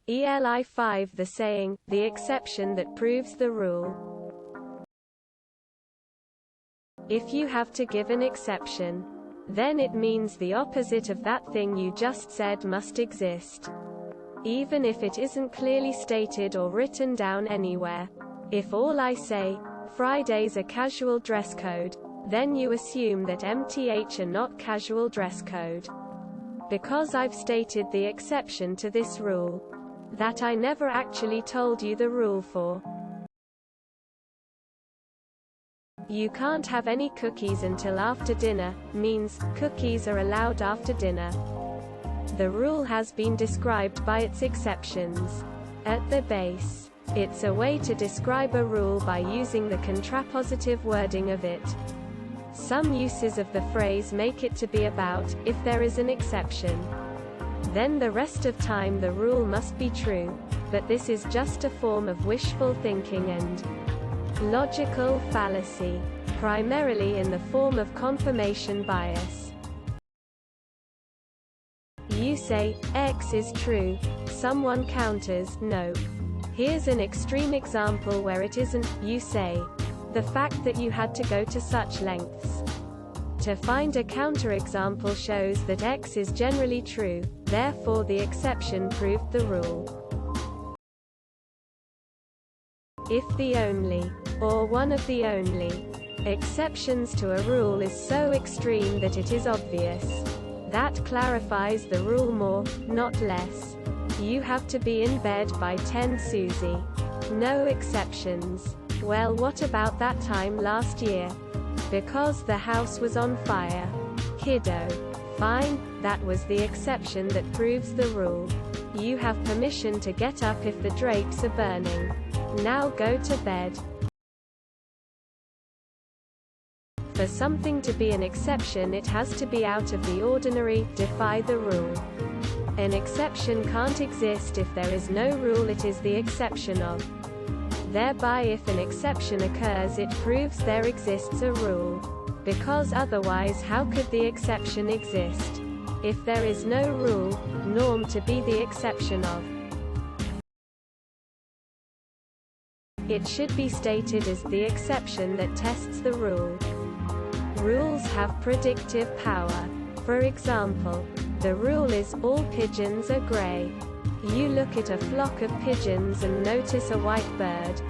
ELI5 The saying, the exception that proves the rule. If you have to give an exception, then it means the opposite of that thing you just said must exist. Even if it isn't clearly stated or written down anywhere. If all I say, Friday's a casual dress code, then you assume that MTH are not casual dress code. Because I've stated the exception to this rule, that I never actually told you the rule for. You can't have any cookies until after dinner, means, cookies are allowed after dinner. The rule has been described by its exceptions. At the base, it's a way to describe a rule by using the contrapositive wording of it. Some uses of the phrase make it to be about, if there is an exception, then the rest of time the rule must be true, but this is just a form of wishful thinking and logical fallacy, primarily in the form of confirmation bias. You say, X is true, someone counters, no. Here's an extreme example where it isn't. You say, the fact that you had to go to such lengths to find a counterexample shows that X is generally true, therefore the exception proved the rule. If the only, or one of the only, exceptions to a rule is so extreme that it is obvious, that clarifies the rule more, not less. You have to be in bed by 10 Susie. No exceptions. Well, what about that time last year? Because the house was on fire. Kiddo. Fine, that was the exception that proves the rule. You have permission to get up if the drapes are burning. Now go to bed. For something to be an exception, it has to be out of the ordinary, defy the rule. An exception can't exist if there is no rule it is the exception of. Thereby, if an exception occurs, it proves there exists a rule. Because otherwise how could the exception exist? If there is no rule, norm to be the exception of. It should be stated as the exception that tests the rule. Rules have predictive power. For example, the rule is, all pigeons are gray. You look at a flock of pigeons and notice a white bird.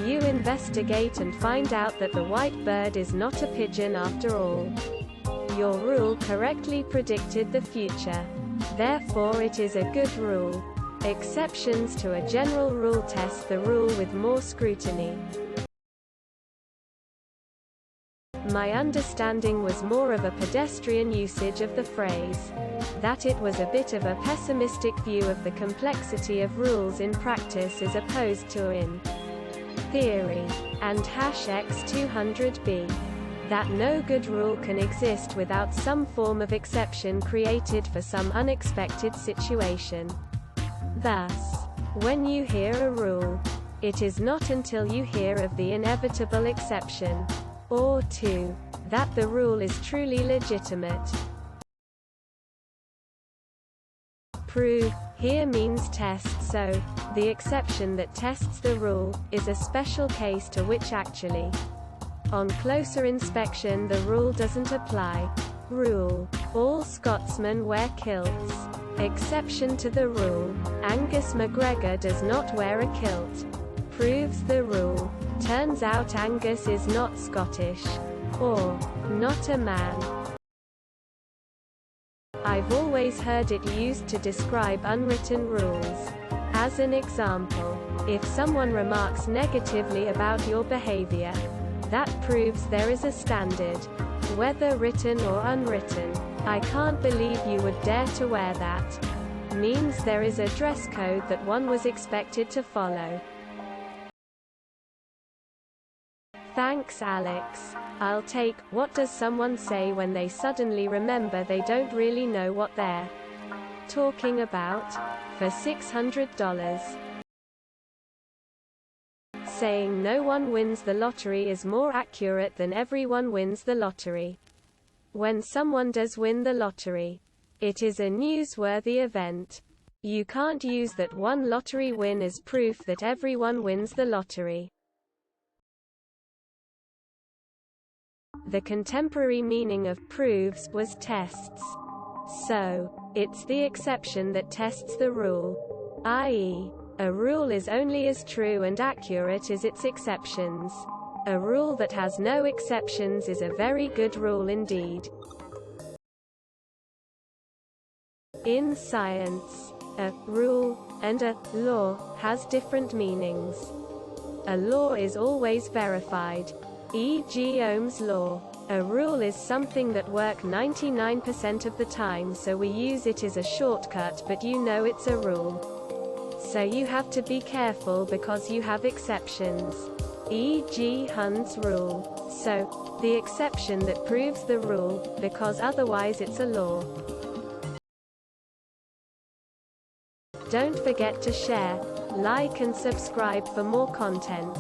You investigate and find out that the white bird is not a pigeon after all. Your rule correctly predicted the future. Therefore it is a good rule. Exceptions to a general rule test the rule with more scrutiny. My understanding was more of a pedestrian usage of the phrase. That it was a bit of a pessimistic view of the complexity of rules in practice as opposed to in theory. And #X200B. That no good rule can exist without some form of exception created for some unexpected situation. Thus, when you hear a rule, it is not until you hear of the inevitable exception, or 2, that the rule is truly legitimate. Prove here means test, so the exception that tests the rule is a special case to which actually, on closer inspection, the rule doesn't apply. Rule: all Scotsmen wear kilts. Exception to the rule: Angus McGregor does not wear a kilt. Proves the rule: turns out Angus is not Scottish. Or, not a man. I've always heard it used to describe unwritten rules. As an example, if someone remarks negatively about your behavior, that proves there is a standard, whether written or unwritten. I can't believe you would dare to wear that. Means there is a dress code that one was expected to follow. Thanks, Alex. I'll take, what does someone say when they suddenly remember they don't really know what they're talking about? For $600. Saying no one wins the lottery is more accurate than everyone wins the lottery. When someone does win the lottery, it is a newsworthy event. You can't use that one lottery win as proof that everyone wins the lottery. The contemporary meaning of proves was tests. So, it's the exception that tests the rule. I.e., a rule is only as true and accurate as its exceptions. A rule that has no exceptions is a very good rule indeed. In science, a rule and a law has different meanings. A law is always verified, e.g. Ohm's law. A rule is something that works 99% of the time, so we use it as a shortcut, but you know it's a rule. So you have to be careful because you have exceptions, e.g. Hund's rule. So, the exception that proves the rule, because otherwise it's a law. Don't forget to share, like and subscribe for more content.